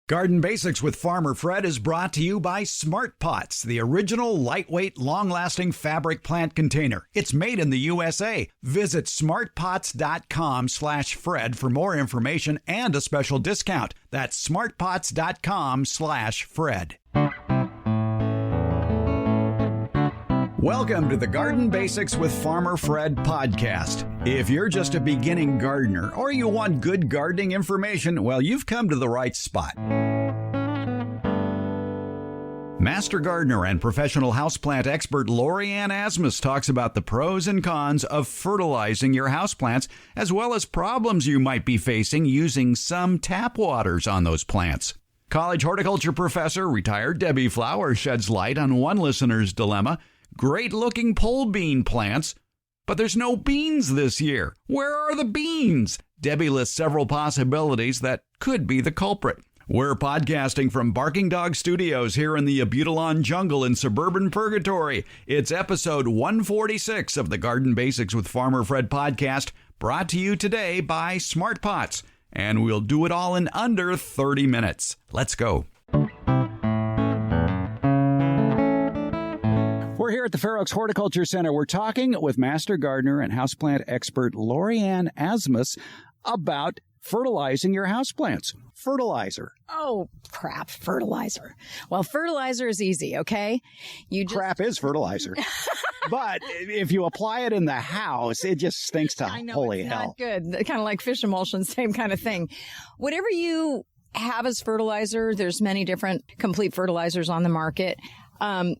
Garden Basics with Farmer Fred is brought to you by Smart Pots, the original lightweight, long-lasting fabric plant container. It's made in the USA. Visit smartpots.com/Fred for more information and a special discount. That's smartpots.com/Fred. Welcome to the Garden Basics with Farmer Fred podcast. If you're just a beginning gardener or you want good gardening information, well, you've come to the right spot. Master gardener and professional houseplant expert Lori-Ann Asmus talks about the pros and cons of fertilizing your houseplants, as well as problems you might be facing using some tap waters on those plants. College horticulture professor, retired Debbie Flower, sheds light on one listener's dilemma. Great-looking pole bean plants, but there's no beans this year. Where are the beans? Debbie lists several possibilities that could be the culprit. We're podcasting from Barking Dog Studios here in the Abutilon Jungle in Suburban Purgatory. It's episode 146 of the Garden Basics with Farmer Fred podcast, brought to you today by Smart Pots. And we'll do it all in under 30 minutes. Let's go. We're here at the Fair Oaks Horticulture Center. We're talking with master gardener and houseplant expert Lori-Ann Asmus about fertilizing your houseplants. Fertilizer. Oh, crap. Fertilizer. Well, fertilizer is easy, okay? Crap is fertilizer. But if you apply it in the house, it just stinks to holy hell. Not good. Kind of like fish emulsion, same kind of thing. Whatever you have as fertilizer, there's many different complete fertilizers on the market.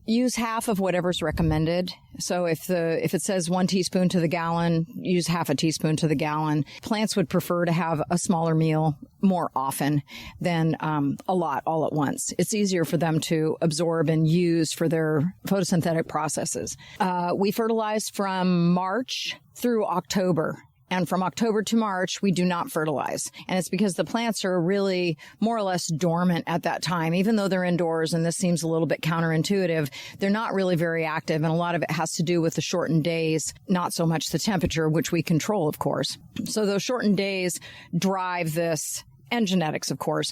Use half of whatever's recommended. So if it says 1 teaspoon to the gallon, use half a teaspoon to the gallon. Plants would prefer to have a smaller meal more often than a lot all at once. It's easier for them to absorb and use for their photosynthetic processes. We fertilize from March through October. And from October to March, we do not fertilize. And it's because the plants are really more or less dormant at that time. Even though they're indoors, and this seems a little bit counterintuitive, they're not really very active. And a lot of it has to do with the shortened days, not so much the temperature, which we control, of course. So those shortened days drive this, and genetics, of course,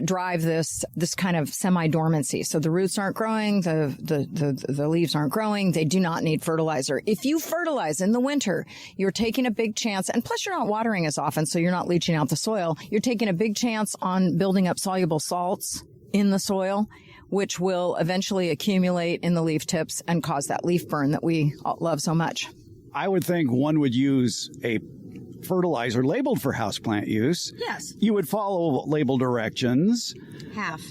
drive this kind of semi-dormancy. So the roots aren't growing, the leaves aren't growing. They do not need fertilizer. If you fertilize in the winter, you're taking a big chance, and plus you're not watering as often, so you're not leaching out the soil. You're taking a big chance on building up soluble salts in the soil, which will eventually accumulate in the leaf tips and cause that leaf burn that we love so much. I would think one would use a fertilizer labeled for houseplant use. Yes. You would follow label directions. Half.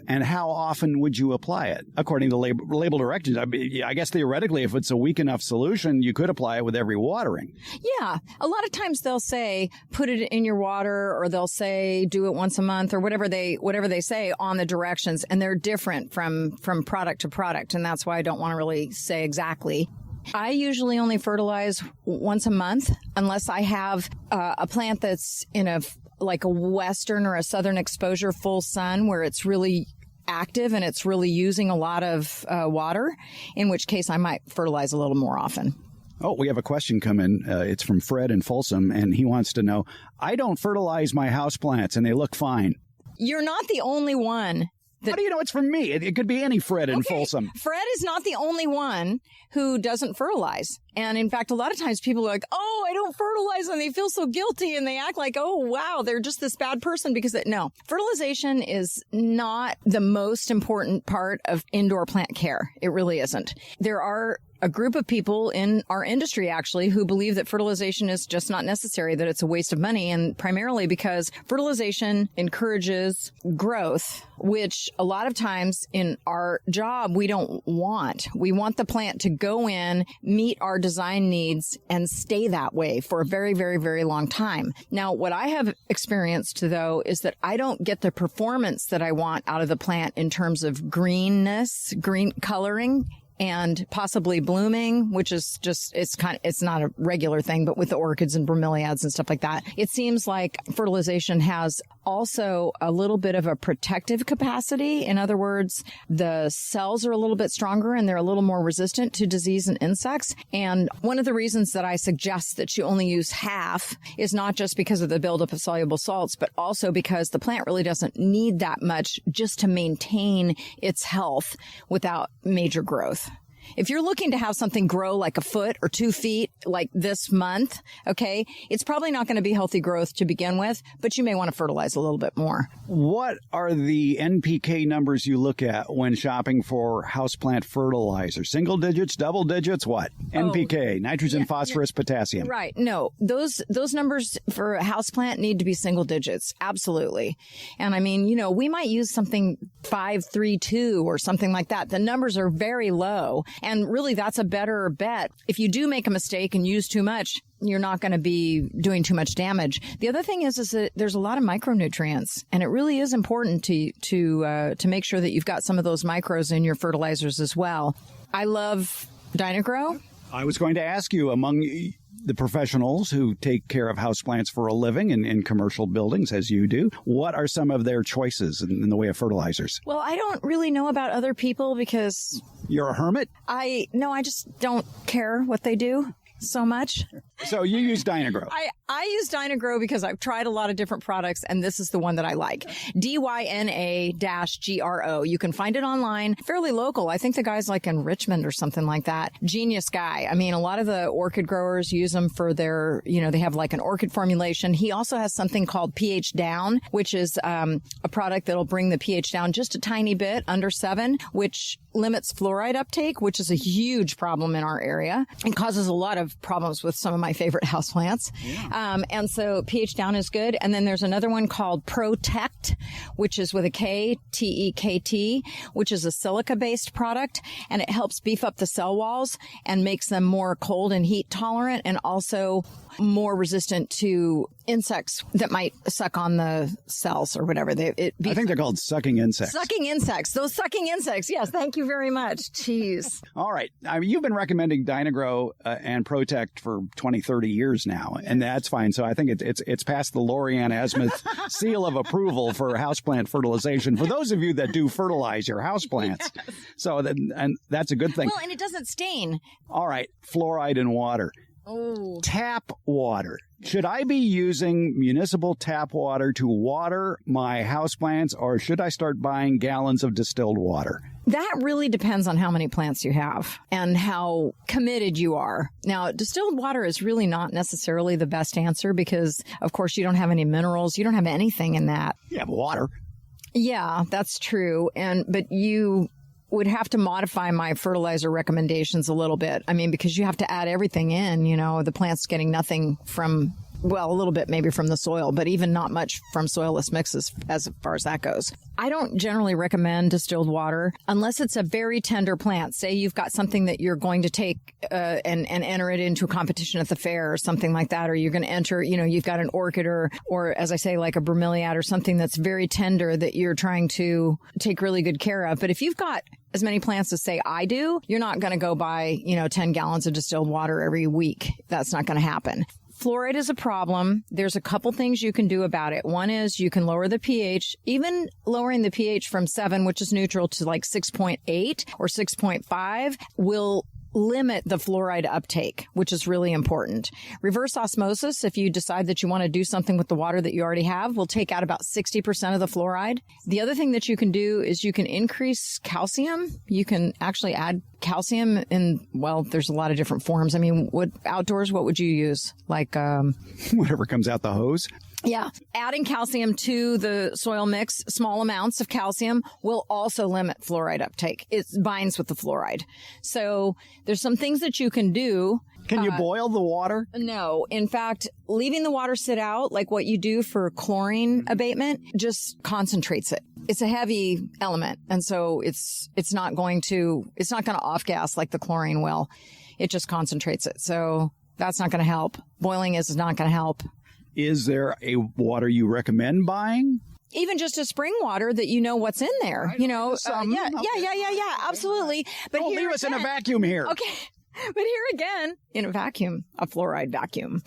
And how often would you apply it? According to label directions, I guess theoretically, if it's a weak enough solution, you could apply it with every watering. Yeah. A lot of times they'll say, put it in your water, or they'll say, do it once a month, or whatever they say on the directions. And they're different from product to product. And that's why I don't want to really say exactly. I usually only fertilize once a month unless I have a plant that's in a western or a southern exposure full sun where it's really active and it's really using a lot of water, in which case I might fertilize a little more often. Oh, we have a question come in. It's from Fred in Folsom, and he wants to know, I don't fertilize my houseplants and they look fine. You're not the only one. How do you know it's from me? It could be any Fred in Folsom. Fred is not the only one who doesn't fertilize. And in fact, a lot of times people are like, oh, I don't fertilize, and they feel so guilty and they act like, oh, wow, they're just this bad person because no, fertilization is not the most important part of indoor plant care. It really isn't. There are a group of people in our industry, actually, who believe that fertilization is just not necessary, that it's a waste of money, and primarily because fertilization encourages growth, which a lot of times in our job we don't want. We want the plant to go in, meet our design needs, and stay that way for a very, very, very long time. Now, what I have experienced, though, is that I don't get the performance that I want out of the plant in terms of greenness, green coloring, and possibly blooming, which is just, it's not a regular thing, but with the orchids and bromeliads and stuff like that, it seems like fertilization has also a little bit of a protective capacity. In other words, the cells are a little bit stronger and they're a little more resistant to disease and insects. And one of the reasons that I suggest that you only use half is not just because of the buildup of soluble salts, but also because the plant really doesn't need that much just to maintain its health without major growth. If you're looking to have something grow like a foot or 2 feet like this month, okay, it's probably not going to be healthy growth to begin with, but you may want to fertilize a little bit more. What are the NPK numbers you look at when shopping for houseplant fertilizer? Single digits, double digits, what? NPK, nitrogen, phosphorus, potassium. Right. No, those numbers for a houseplant need to be single digits. Absolutely. And I mean, we might use something 5-3-2 or something like that. The numbers are very low. And really, that's a better bet. If you do make a mistake and use too much, you're not going to be doing too much damage. The other thing is that there's a lot of micronutrients, and it really is important to make sure that you've got some of those micros in your fertilizers as well. I love Dynagrow. I was going to ask you, among the professionals who take care of houseplants for a living in commercial buildings, as you do, what are some of their choices in the way of fertilizers? Well, I don't really know about other people because... You're a hermit? I just don't care what they do so much. So you use Dynagrow? I use Dynagrow because I've tried a lot of different products, and this is the one that I like. DYNA-GRO. You can find it online, fairly local. I think the guy's like in Richmond or something like that. Genius guy. I mean, a lot of the orchid growers use them for their, they have like an orchid formulation. He also has something called pH Down, which is a product that'll bring the pH down just a tiny bit, under 7, which limits fluoride uptake, which is a huge problem in our area and causes a lot of problems with some of my favorite houseplants. Yeah. And so pH Down is good. And then there's another one called Protect, which is with a K, TEKT, which is a silica-based product. And it helps beef up the cell walls and makes them more cold and heat tolerant, and also more resistant to insects that might suck on the cells or whatever. I think they're called sucking insects. Sucking insects. Those sucking insects. Yes. Thank you very much. Jeez. All right. You've been recommending Dynagrow and Protect for 20, 30 years now, and that's fine. So I think it's past the Lorianne Asmus seal of approval for houseplant fertilization for those of you that do fertilize your houseplants. Yes. So and that's a good thing. Well, and it doesn't stain. All right. Fluoride in water. Oh. Tap water. Should I be using municipal tap water to water my houseplants, or should I start buying gallons of distilled water? That really depends on how many plants you have and how committed you are. Now, distilled water is really not necessarily the best answer because, of course, you don't have any minerals. You don't have anything in that. You have water. Yeah, that's true. But you would have to modify my fertilizer recommendations a little bit. I mean, because you have to add everything in, the plant's getting nothing from, well, a little bit maybe from the soil, but even not much from soilless mixes as far as that goes. I don't generally recommend distilled water unless it's a very tender plant. Say you've got something that you're going to take and enter it into a competition at the fair or something like that, or you're going to enter, you've got an orchid or as I say, like a bromeliad or something that's very tender that you're trying to take really good care of. But if you've got as many plants as say I do, you're not going to go buy, 10 gallons of distilled water every week. That's not going to happen. Fluoride is a problem. There's a couple things you can do about it. One is you can lower the pH. Even lowering the pH from 7, which is neutral, to like 6.8 or 6.5 will limit the fluoride uptake, which is really important. Reverse osmosis, if you decide that you want to do something with the water that you already have, will take out about 60% of the fluoride. The other thing that you can do is you can increase calcium. You can actually add calcium in, well, there's a lot of different forms. I mean, outdoors, what would you use? Like, whatever comes out the hose. Yeah. Adding calcium to the soil mix, small amounts of calcium, will also limit fluoride uptake. It binds with the fluoride. So there's some things that you can do. Can you boil the water? No. In fact, leaving the water sit out, like what you do for chlorine abatement, just concentrates it. It's a heavy element. And so it's not going to off gas like the chlorine will. It just concentrates it. So that's not going to help. Boiling is not going to help. Is there a water you recommend buying? even just a spring water that you know what's in there. Yeah, absolutely. But don't leave us in a vacuum here. Okay. But here again, in a vacuum, a fluoride vacuum.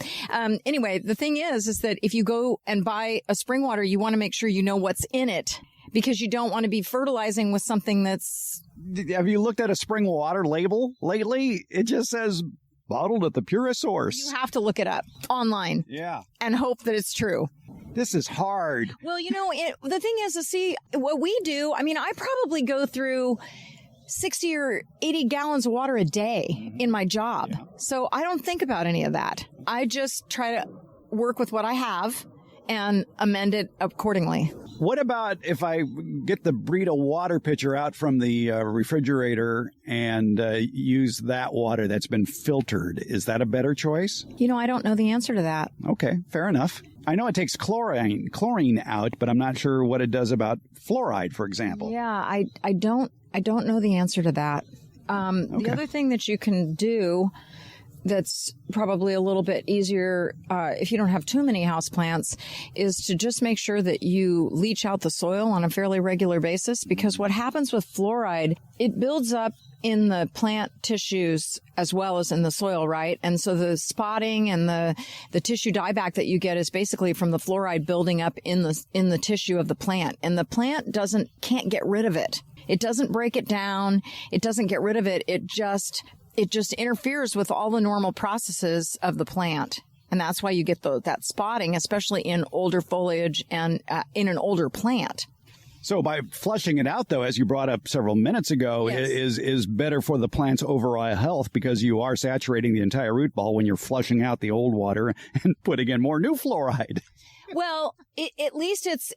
Anyway, the thing is that if you go and buy a spring water, you want to make sure you know what's in it, because you don't want to be fertilizing with something that's... Have you looked at a spring water label lately? It just says bottled at the purest source. You have to look it up online. Yeah. And hope that it's true. This is hard. Well, the thing is to see what we do. I mean, I probably go through 60 or 80 gallons of water a day in my job. Yeah. So I don't think about any of that. I just try to work with what I have and amend it accordingly. What about if I get the Brita water pitcher out from the refrigerator and use that water that's been filtered? Is that a better choice? I don't know the answer to that. Okay, fair enough. I know it takes chlorine out, but I'm not sure what it does about fluoride, for example. Yeah, I don't know the answer to that. Okay. The other thing that you can do that's probably a little bit easier if you don't have too many houseplants is to just make sure that you leach out the soil on a fairly regular basis, because what happens with fluoride, it builds up in the plant tissues as well as in the soil, right? And so the spotting and the tissue dieback that you get is basically from the fluoride building up in the tissue of the plant, and the plant can't get rid of it. It doesn't break it down. It doesn't get rid of it. It just interferes with all the normal processes of the plant. And that's why you get that spotting, especially in older foliage and in an older plant. So by flushing it out, though, as you brought up several minutes ago, yes, is better for the plant's overall health, because you are saturating the entire root ball when you're flushing out the old water and putting in more new fluoride. Well, at least it's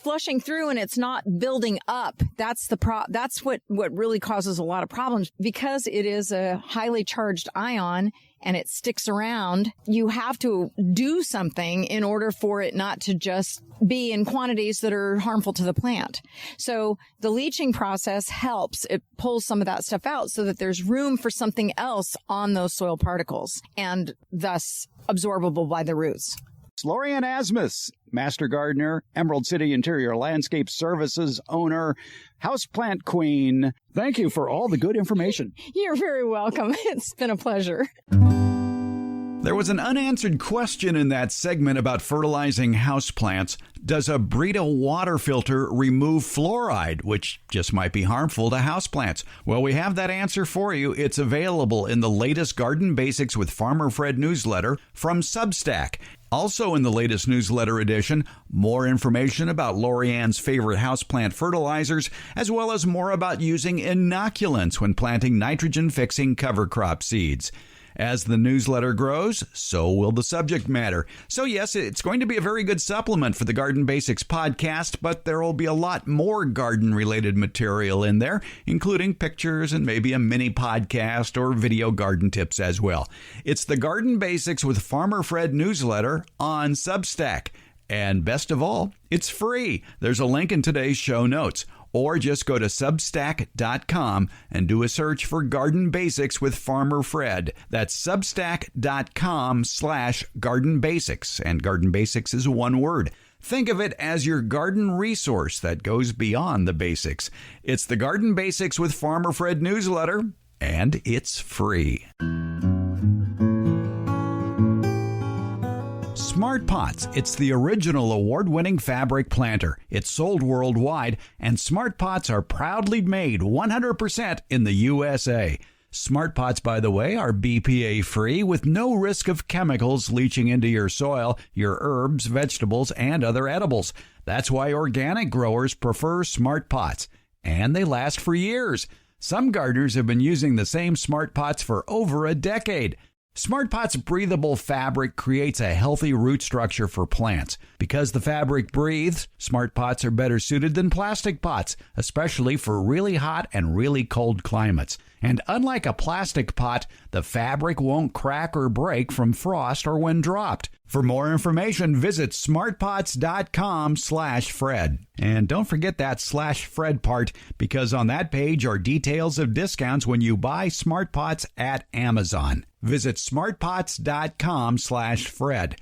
flushing through and it's not building up. That's that's what really causes a lot of problems, because it is a highly charged ion and it sticks around. You have to do something in order for it not to just be in quantities that are harmful to the plant. So the leaching process helps. It pulls some of that stuff out so that there's room for something else on those soil particles and thus absorbable by the roots. Lori-Ann Asmus, Master Gardener, Emerald City Interior Landscape Services owner, Houseplant Queen. Thank you for all the good information. You're very welcome. It's been a pleasure. There was an unanswered question in that segment about fertilizing houseplants. Does a Brita water filter remove fluoride, which just might be harmful to houseplants? Well, we have that answer for you. It's available in the latest Garden Basics with Farmer Fred newsletter from Substack. Also in the latest newsletter edition, more information about Lori-Ann's favorite houseplant fertilizers, as well as more about using inoculants when planting nitrogen-fixing cover crop seeds. As the newsletter grows, so will the subject matter. So yes, it's going to be a very good supplement for the Garden Basics podcast, but there will be a lot more garden-related material in there, including pictures and maybe a mini podcast or video garden tips as well. It's the Garden Basics with Farmer Fred newsletter on Substack. And best of all, it's free. There's a link in today's show notes. Or just go to Substack.com and do a search for Garden Basics with Farmer Fred. That's Substack.com/Garden Basics. And Garden Basics is one word. Think of it as your garden resource that goes beyond the basics. It's the Garden Basics with Farmer Fred newsletter, and it's free. Smart Pots. It's the original award-winning fabric planter. It's sold worldwide, and Smart Pots are proudly made 100% in the USA. Smart Pots, by the way, are BPA-free with no risk of chemicals leaching into your soil, your herbs, vegetables, and other edibles. That's why organic growers prefer Smart Pots, and they last for years. Some gardeners have been using the same Smart Pots for over a decade. Smart Pot's breathable fabric creates a healthy root structure for plants. Because the fabric breathes, Smart Pots are better suited than plastic pots, especially for really hot and really cold climates. And unlike a plastic pot, the fabric won't crack or break from frost or when dropped. For more information, visit smartpots.com/Fred. And don't forget that /Fred part, because on that page are details of discounts when you buy Smart Pots at Amazon. Visit smartpots.com/Fred.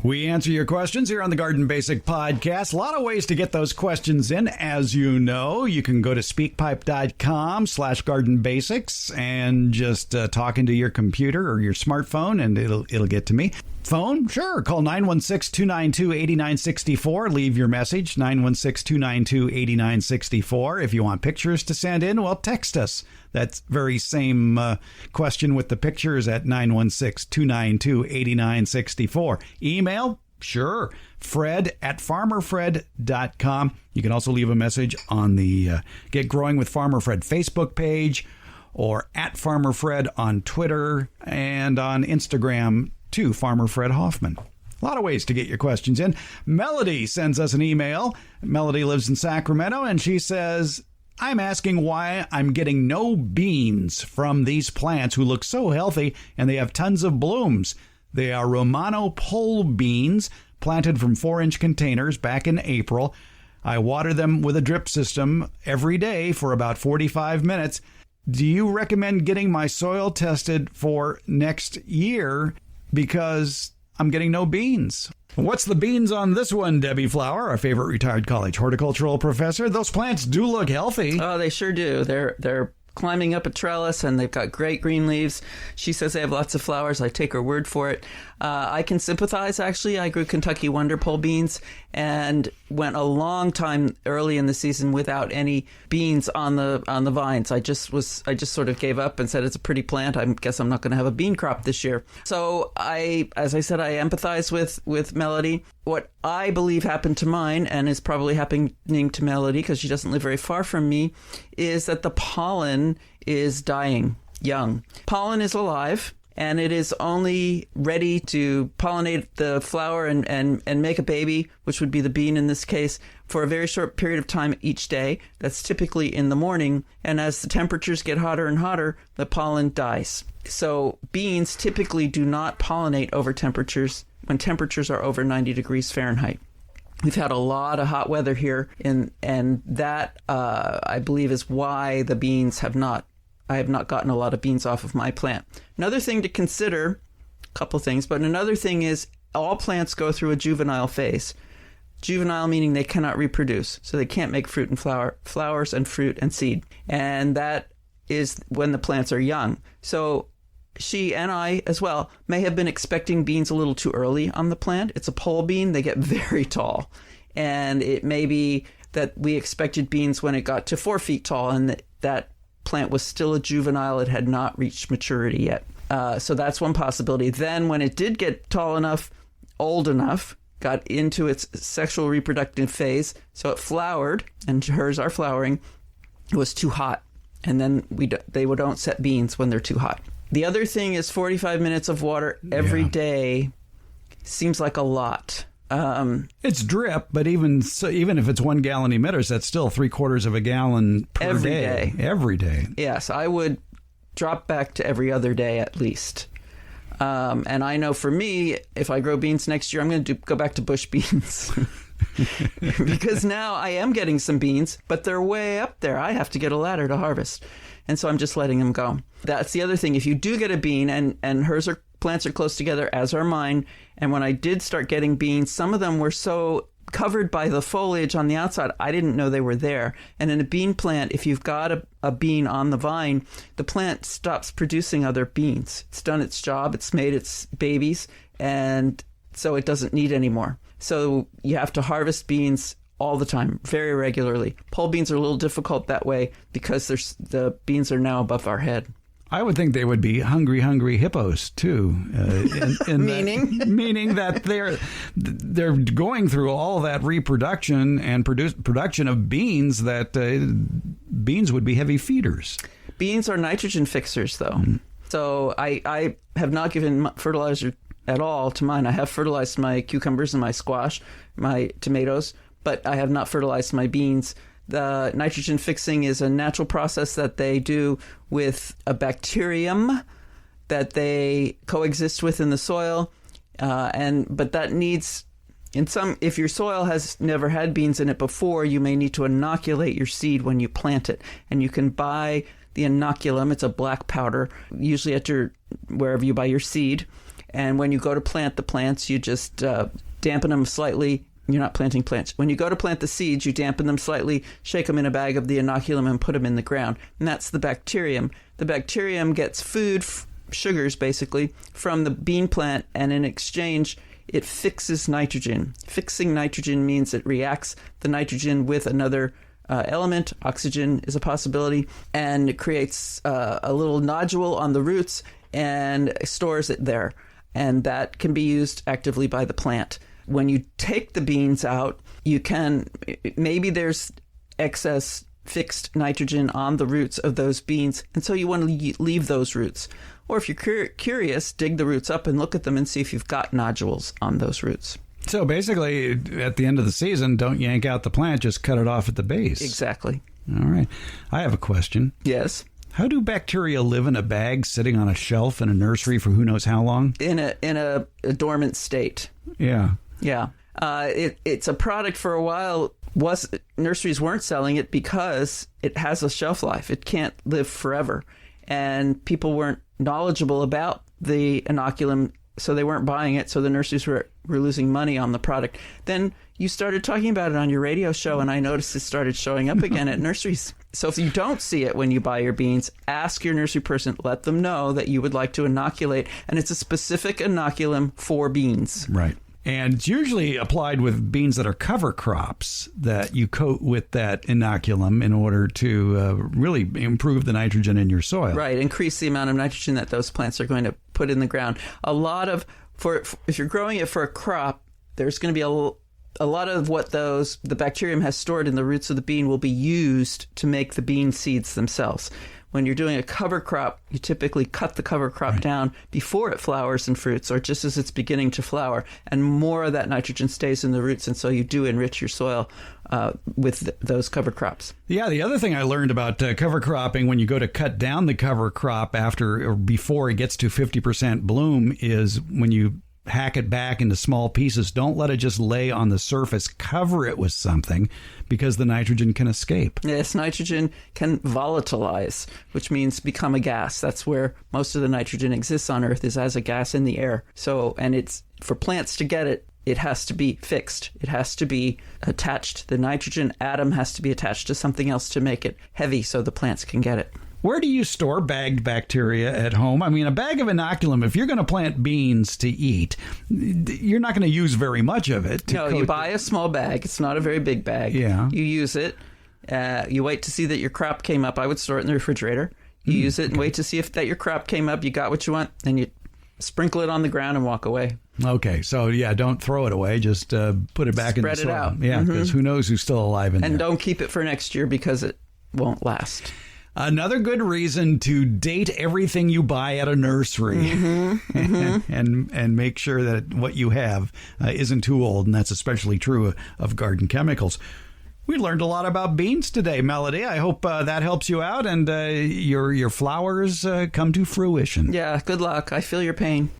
We answer your questions here on the Garden Basic Podcast. A lot of ways to get those questions in. As you know, you can go to speakpipe.com/gardenbasics and just talk into your computer or your smartphone, and it'll get to me. Phone? Sure. Call 916-292-8964. Leave your message, 916-292-8964. If you want pictures to send in, well, text us. That very same question with the pictures at 916-292-8964. Email? Sure. Fred@farmerfred.com. You can also leave a message on the Get Growing with Farmer Fred Facebook page, or at Farmer Fred on Twitter, and on Instagram to Farmer Fred Hoffman. A lot of ways to get your questions in. Melody sends us an email. Melody lives in Sacramento, and she says, I'm asking why I'm getting no beans from these plants who look so healthy and they have tons of blooms. They are Romano pole beans planted from 4-inch containers back in April. I water them with a drip system every day for about 45 minutes. Do you recommend getting my soil tested for next year? Because I'm getting no beans. What's the beans on this one, Debbie Flower, our favorite retired college horticultural professor? Those plants do look healthy. Oh, they sure do. They're climbing up a trellis, and they've got great green leaves. She says they have lots of flowers. I take her word for it. I can sympathize, actually. I grew Kentucky Wonder Pole beans and went a long time early in the season without any beans on the vines. I just sort of gave up and said, it's a pretty plant. I guess I'm not going to have a bean crop this year. So as I said, I empathize with Melody. What I believe happened to mine, and is probably happening to Melody because she doesn't live very far from me, is that the pollen is dying young. Pollen is alive, and it is only ready to pollinate the flower and make a baby, which would be the bean in this case, for a very short period of time each day. That's typically in the morning. And as the temperatures get hotter and hotter, the pollen dies. So beans typically do not pollinate over temperatures when temperatures are over 90 degrees Fahrenheit. We've had a lot of hot weather here, and that, I believe, is why the beans I have not gotten a lot of beans off of my plant. Another thing to consider, a couple things, but another thing is all plants go through a juvenile phase. Juvenile meaning they cannot reproduce, so they can't make fruit and flowers and fruit and seed. And that is when the plants are young. So she and I as well may have been expecting beans a little too early on the plant. It's a pole bean. They get very tall. And it may be that we expected beans when it got to 4 feet tall, and that plant was still a juvenile. It had not reached maturity yet. So that's one possibility. Then when it did get tall enough, old enough, got into its sexual reproductive phase, so it flowered, and hers are flowering, it was too hot. And then they don't set beans when they're too hot. The other thing is 45 minutes of water every day seems like a lot. It's drip, but even if it's 1 gallon emitters, that's still 3/4 of a gallon per every day. Every day. Yes, I would drop back to every other day at least. And I know for me, if I grow beans next year, I'm going to go back to bush beans. Because now I am getting some beans, but they're way up there. I have to get a ladder to harvest. And so I'm just letting them go. That's the other thing. If you do get a bean, and plants are close together, as are mine, and when I did start getting beans, some of them were so covered by the foliage on the outside, I didn't know they were there. And in a bean plant, if you've got a bean on the vine, the plant stops producing other beans. It's done its job. It's made its babies, and so it doesn't need any more. So you have to harvest beans all the time, very regularly. Pole beans are a little difficult that way because the beans are now above our head. I would think they would be hungry hippos too. Meaning that they're going through all that reproduction and production of beans. That beans would be heavy feeders. Beans are nitrogen fixers, though. Mm. So I have not given fertilizer at all to mine. I have fertilized my cucumbers and my squash, my tomatoes, but I have not fertilized my beans. The nitrogen fixing is a natural process that they do with a bacterium that they coexist with in the soil. But that needs, if your soil has never had beans in it before, you may need to inoculate your seed when you plant it. And you can buy the inoculum. It's a black powder, usually at wherever you buy your seed. And when you go to plant the plants, you just dampen them slightly. You're not planting plants. When you go to plant the seeds, you dampen them slightly, shake them in a bag of the inoculum, and put them in the ground. And that's the bacterium. The bacterium gets food, sugars basically, from the bean plant, and in exchange, it fixes nitrogen. Fixing nitrogen means it reacts the nitrogen with another element. Oxygen is a possibility, and it creates a little nodule on the roots and stores it there. And that can be used actively by the plant. When you take the beans out, maybe there's excess fixed nitrogen on the roots of those beans, and so you want to leave those roots. Or if you're curious, dig the roots up and look at them and see if you've got nodules on those roots. So basically, at the end of the season, don't yank out the plant, just cut it off at the base. Exactly. All right. I have a question. Yes. How do bacteria live in a bag sitting on a shelf in a nursery for who knows how long? In a dormant state. Yeah. Yeah. It's a product for a while. Nurseries weren't selling it because it has a shelf life. It can't live forever. And people weren't knowledgeable about the inoculum, so they weren't buying it. So the nurseries were losing money on the product. Then you started talking about it on your radio show, and I noticed it started showing up again at nurseries. So if you don't see it when you buy your beans, ask your nursery person, let them know that you would like to inoculate. And it's a specific inoculum for beans. Right. And it's usually applied with beans that are cover crops that you coat with that inoculum in order to really improve the nitrogen in your soil. Right, increase the amount of nitrogen that those plants are going to put in the ground. If you're growing it for a crop, there's going to be a lot of what the bacterium has stored in the roots of the bean will be used to make the bean seeds themselves. When you're doing a cover crop, you typically cut the cover crop down before it flowers and fruits, or just as it's beginning to flower, and more of that nitrogen stays in the roots, and so you do enrich your soil with those cover crops. Yeah, the other thing I learned about cover cropping, when you go to cut down the cover crop after or before it gets to 50% bloom, is when you hack it back into small pieces. Don't let it just lay on the surface. Cover it with something because the nitrogen can escape. Yes, nitrogen can volatilize, which means become a gas. That's where most of the nitrogen exists on Earth, is as a gas in the air. So, and it's for plants to get it, it has to be fixed. It has to be attached. The nitrogen atom has to be attached to something else to make it heavy so the plants can get it. Where do you store bagged bacteria at home? I mean, a bag of inoculum, if you're going to plant beans to eat, you're not going to use very much of it. No, you buy a small bag. It's not a very big bag. Yeah. You use it. You wait to see that your crop came up. I would store it in the refrigerator. You use it and wait to see if that your crop came up. You got what you want. Then you sprinkle it on the ground and walk away. Okay. So, yeah, don't throw it away. Just put it back in the soil. Spread it out. Yeah, because who knows who's still alive in there. And don't keep it for next year because it won't last. Another good reason to date everything you buy at a nursery and make sure that what you have isn't too old. And that's especially true of garden chemicals. We learned a lot about beans today, Melody. I hope that helps you out and your flowers come to fruition. Yeah, good luck. I feel your pain.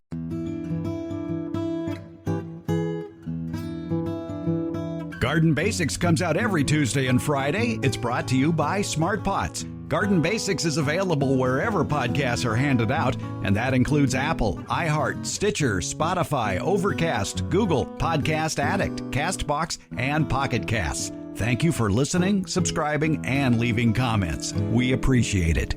Garden Basics comes out every Tuesday and Friday. It's brought to you by Smart Pots. Garden Basics is available wherever podcasts are handed out, and that includes Apple, iHeart, Stitcher, Spotify, Overcast, Google, Podcast Addict, CastBox, and Pocket Casts. Thank you for listening, subscribing, and leaving comments. We appreciate it.